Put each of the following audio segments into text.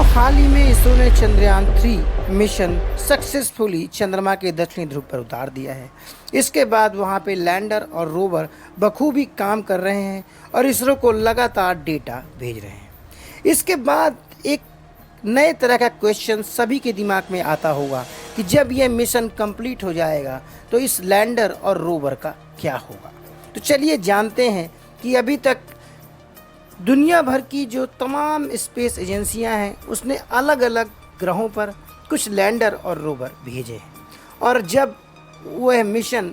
हाल ही में इसरो ने Chandrayaan-3 mission successfully चंद्रमा के दक्षिणी ध्रुव पर उतार दिया है। इसके बाद वहां पे लैंडर और रोवर बखूबी काम कर रहे हैं और इसरो को लगातार डेटा भेज रहे हैं। इसके बाद एक नए तरह का क्वेश्चन सभी के दिमाग में आता होगा कि जब यह मिशन कंप्लीट हो जाएगा तो इस लैंडर और रोवर का क्या होगा। तो चलिए जानते हैं कि अभी तक दुनिया भर की जो तमाम स्पेस एजेंसियां हैं उसने अलग अलग ग्रहों पर कुछ लैंडर और रोवर भेजे हैं, और जब वह मिशन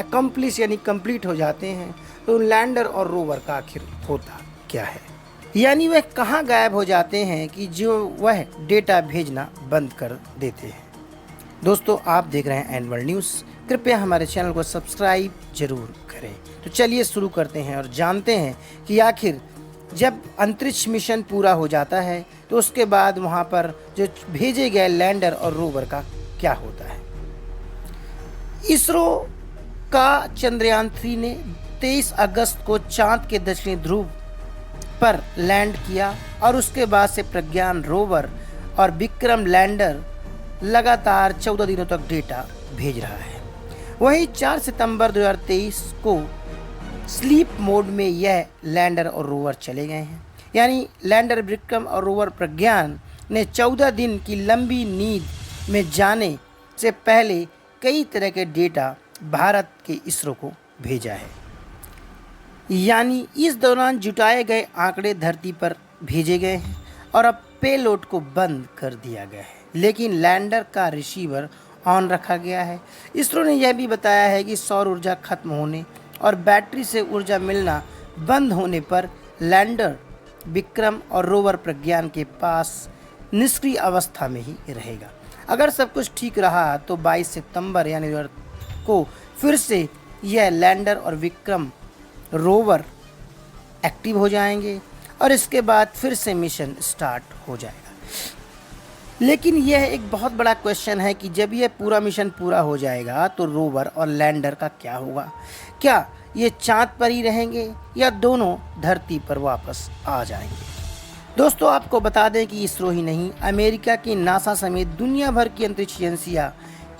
अकम्प्लिश यानी कंप्लीट हो जाते हैं तो लैंडर और रोवर का आखिर होता क्या है, यानी वह कहाँ गायब हो जाते हैं कि जो वह डेटा भेजना बंद कर देते हैं। दोस्तों, आप देख रहे हैं एन वर्ल्ड न्यूज़। कृपया हमारे चैनल को सब्सक्राइब जरूर करें। तो चलिए शुरू करते हैं और जानते हैं कि आखिर जब अंतरिक्ष मिशन पूरा हो जाता है तो उसके बाद वहां पर जो भेजे गए लैंडर और रोवर का क्या होता है। इसरो का चंद्रयान-3 ने 23 अगस्त को चांद के दक्षिणी ध्रुव पर लैंड किया और उसके बाद से प्रज्ञान रोवर और विक्रम लैंडर लगातार 14 दिनों तक डेटा भेज रहा है। वहीं 4 सितंबर 2023 को स्लीप मोड में यह लैंडर और रोवर चले गए हैं, यानी लैंडर विक्रम और रोवर प्रज्ञान ने 14 दिन की लंबी नींद में जाने से पहले कई तरह के डेटा भारत के इसरो को भेजा है, यानी इस दौरान जुटाए गए आंकड़े धरती पर भेजे गए हैं और अब पेलोड को बंद कर दिया गया है, लेकिन लैंडर का रिसीवर ऑन रखा गया है। इसरो ने यह भी बताया है कि सौर ऊर्जा खत्म होने और बैटरी से ऊर्जा मिलना बंद होने पर लैंडर विक्रम और रोवर प्रज्ञान के पास निष्क्रिय अवस्था में ही रहेगा। अगर सब कुछ ठीक रहा तो 22 सितंबर यानी को फिर से यह लैंडर और विक्रम रोवर एक्टिव हो जाएंगे और इसके बाद फिर से मिशन स्टार्ट हो जाएगा। लेकिन यह एक बहुत बड़ा क्वेश्चन है कि जब यह पूरा मिशन पूरा हो जाएगा तो रोवर और लैंडर का क्या होगा। क्या ये चांद पर ही रहेंगे या दोनों धरती पर वापस आ जाएंगे। दोस्तों, आपको बता दें कि इसरो ही नहीं, अमेरिका की नासा समेत दुनिया भर की अंतरिक्ष एजेंसियां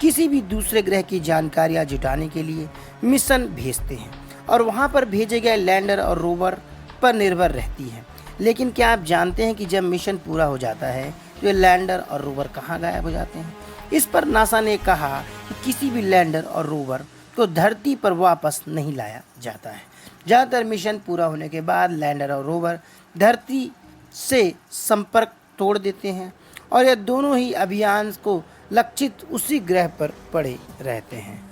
किसी भी दूसरे ग्रह की जानकारियां जुटाने के लिए मिशन भेजते हैं और वहां पर भेजे गए लैंडर और रोवर पर निर्भर रहती हैं। लेकिन क्या आप जानते हैं कि जब मिशन पूरा हो जाता है तो ये लैंडर और रोवर कहाँ गायब हो जाते हैं। इस पर नासा ने कहा कि किसी भी लैंडर और रोवर को धरती पर वापस नहीं लाया जाता है। ज़्यादातर मिशन पूरा होने के बाद लैंडर और रोवर धरती से संपर्क तोड़ देते हैं और यह दोनों ही अभियान को लक्षित उसी ग्रह पर पड़े रहते हैं।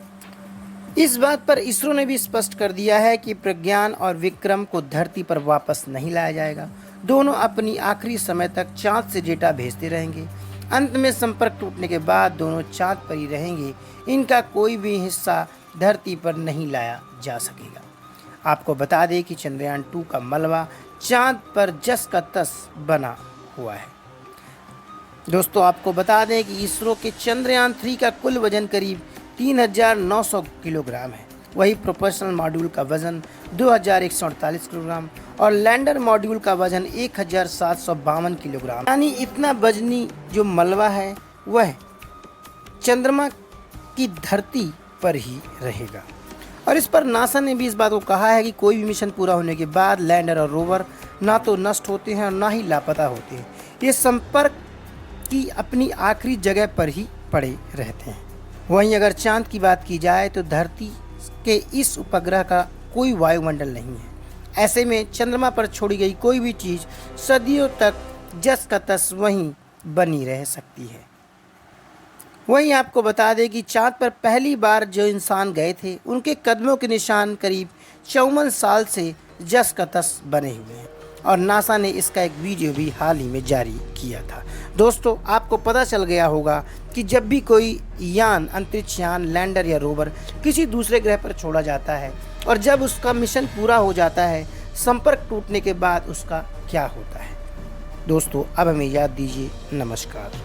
इस बात पर इसरो ने भी स्पष्ट कर दिया है कि प्रज्ञान और विक्रम को धरती पर वापस नहीं लाया जाएगा। दोनों अपनी आखिरी समय तक चांद से डेटा भेजते रहेंगे। अंत में संपर्क टूटने के बाद दोनों चांद पर ही रहेंगे। इनका कोई भी हिस्सा धरती पर नहीं लाया जा सकेगा। आपको बता दें कि चंद्रयान-2 का मलबा चांद पर जस का तस बना हुआ है। दोस्तों, आपको बता दें कि इसरो के चंद्रयान-3 का कुल वजन करीब 3900 किलोग्राम है। वही प्रोपल्शन मॉड्यूल का वजन 2148 किलोग्राम और लैंडर मॉड्यूल का वजन 1752 किलोग्राम, यानी इतना वजनी जो मलबा है वह चंद्रमा की धरती पर ही रहेगा। और इस पर नासा ने भी इस बात को कहा है कि कोई भी मिशन पूरा होने के बाद लैंडर और रोवर ना तो नष्ट होते हैं और ना ही लापता होते हैं। ये संपर्क की अपनी आखिरी जगह पर ही पड़े रहते हैं। वहीं अगर चांद की बात की जाए तो धरती के इस उपग्रह का कोई वायुमंडल नहीं है। ऐसे में चंद्रमा पर छोड़ी गई कोई भी चीज़ सदियों तक जस का तस वहीं बनी रह सकती है। वहीं आपको बता दें कि चांद पर पहली बार जो इंसान गए थे उनके कदमों के निशान करीब 54 साल से जस का तस बने हुए हैं और नासा ने इसका एक वीडियो भी हाल ही में जारी किया था। दोस्तों, आपको पता चल गया होगा कि जब भी कोई यान, अंतरिक्ष यान, लैंडर या रोवर किसी दूसरे ग्रह पर छोड़ा जाता है और जब उसका मिशन पूरा हो जाता है, संपर्क टूटने के बाद उसका क्या होता है। दोस्तों, अब हमें याद दीजिए। नमस्कार।